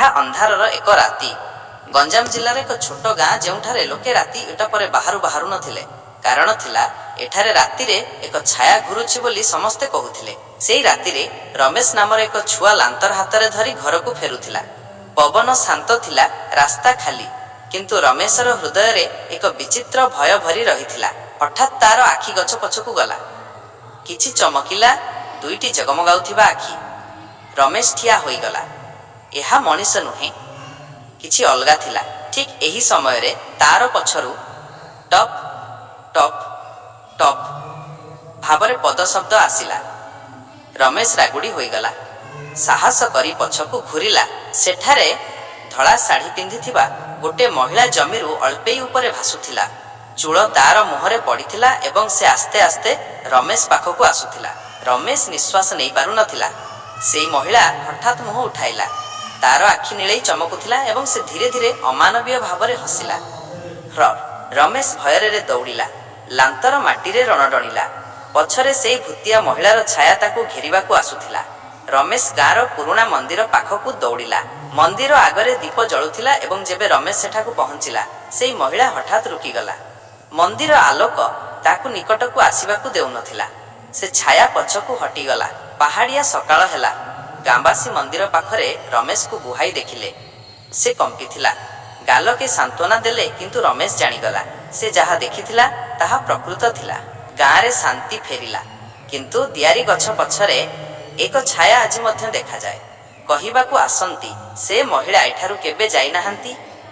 ଏହା ଅନ୍ଧାରର ଏକ ରାତି। ଗଞ୍ଜାମ ଜିଲ୍ଲାର ଏକ ଛୋଟ ଗାଁ, ଯେଉଁଠାରେ ଲୋକେ ରାତି 8ଟା ପରେ ବାହାରୁ ନଥିଲେ। କାରଣ ଥିଲା, ଏଠାରେ ରାତିରେ ଏକ ଛାୟା ଘୁରୁଛି ବୋଲି ସମସ୍ତେ କହୁଥିଲେ। ସେଇ ରାତିରେ ରମେଶ ନାମର ଏକ ଛୁଆ ଲାନ୍ତର ହାତରେ ଧରି ଘରକୁ ଫେରୁଥିଲା। ପବନ ଶାନ୍ତ ଥିଲା, ରାସ୍ତା ଖାଲି। କିନ୍ତୁ ରମେଶର ହୃଦୟରେ ଏକ ବିଚିତ୍ର ଭୟ ଭରି ରହିଥିଲା। ହଠାତ୍ ତାର ଆଖି ଗଛ ପଛକୁ ଗଲା। କିଛି ଚମକିଲା। 2ଟି ଜଗମଗାଉଥିବା ଆଖି। ରମେଶ ଠିଆ ହୋଇଗଲା। ଏହା ମଣିଷ ନୁହେଁ, କିଛି ଅଲଗା ଥିଲା। ଠିକ୍ ଏହି ସମୟରେ ତାର ପଛରୁ ଟପ୍ ଟପ୍ ଟପ୍ ଭାବରେ ପଦଶବ୍ଦ ଆସିଲା। ରମେଶ ରାଗୁଡ଼ି ହୋଇଗଲା। ସାହସ କରି ପଛକୁ ଘୂରିଲା। ସେଠାରେ ଧଳା ଶାଢ଼ୀ ପିନ୍ଧିଥିବା ଗୋଟେ ମହିଳା ଜମିରୁ ଅଳ୍ପେଇ ଉପରେ ଭାସୁଥିଲା। ଚୂଳ ତାର ମୁହଁରେ ପଡ଼ିଥିଲା ଏବଂ ସେ ଆସ୍ତେ ଆସ୍ତେ ରମେଶ ପାଖକୁ ଆସୁଥିଲା। ରମେଶ ନିଶ୍ୱାସ ନେଇ ପାରୁନଥିଲା। ସେଇ ମହିଳା ହଠାତ୍ ମୁହଁ ଉଠାଇଲା। ତାର ଆଖି ନୀଳେଇ ଚମକୁଥିଲା ଏବଂ ସେ ଧୀରେ ଧୀରେ ଅମାନବୀୟ ଭାବରେ ହସିଲା। ରମେଶ ଭୟରେ ଦୌଡ଼ିଲା। ଲାନ୍ତର ମାଟିରେ ରଣଡଣିଲା। ପଛରେ ସେଇ ଭୂତିଆ ମହିଳାର ଛାୟା ତାକୁ ଘେରିବାକୁ ଆସୁଥିଲା। ରମେଶ ଗାଁର ପୁରୁଣା ମନ୍ଦିର ପାଖକୁ ଦୌଡ଼ିଲା। ମନ୍ଦିର ଆଗରେ ଦୀପ ଜଳୁଥିଲା ଏବଂ ଯେବେ ରମେଶ ସେଠାକୁ ପହଞ୍ଚିଲା, ସେଇ ମହିଳା ହଠାତ୍ ରୁକିଗଲା। ମନ୍ଦିର ଆଲୋକ ତାକୁ ନିକଟକୁ ଆସିବାକୁ ଦେଉନଥିଲା। ସେ ଛାୟା ପଛକୁ ହଟିଗଲା। ପାହାଡ଼ିଆ ସକାଳ ହେଲା। ଗାଁବାସୀ ମନ୍ଦିର ପାଖରେ ରମେଶକୁ ବୁହାଇ ଦେଖିଲେ। ସେ କମ୍ପିଥିଲା। ଗାଲକେ ସାନ୍ତ୍ୱନା ଦେଲେ, କିନ୍ତୁ ରମେଶ ଜାଣିଗଲା, ସେ ଯାହା ଦେଖିଥିଲା ତାହା ପ୍ରକୃତ ଥିଲା। ଗାଁରେ ଶାନ୍ତି ଫେରିଲା। କିନ୍ତୁ ଦିଆରୀ ଗଛ ପଛରେ ଏକ ଛାୟା ଆଜି ମଧ୍ୟ ଦେଖାଯାଏ। କହିବାକୁ ଆସନ୍ତି, ସେ ମହିଳା ଏଠାରୁ କେବେ ଯାଇନାହାନ୍ତି।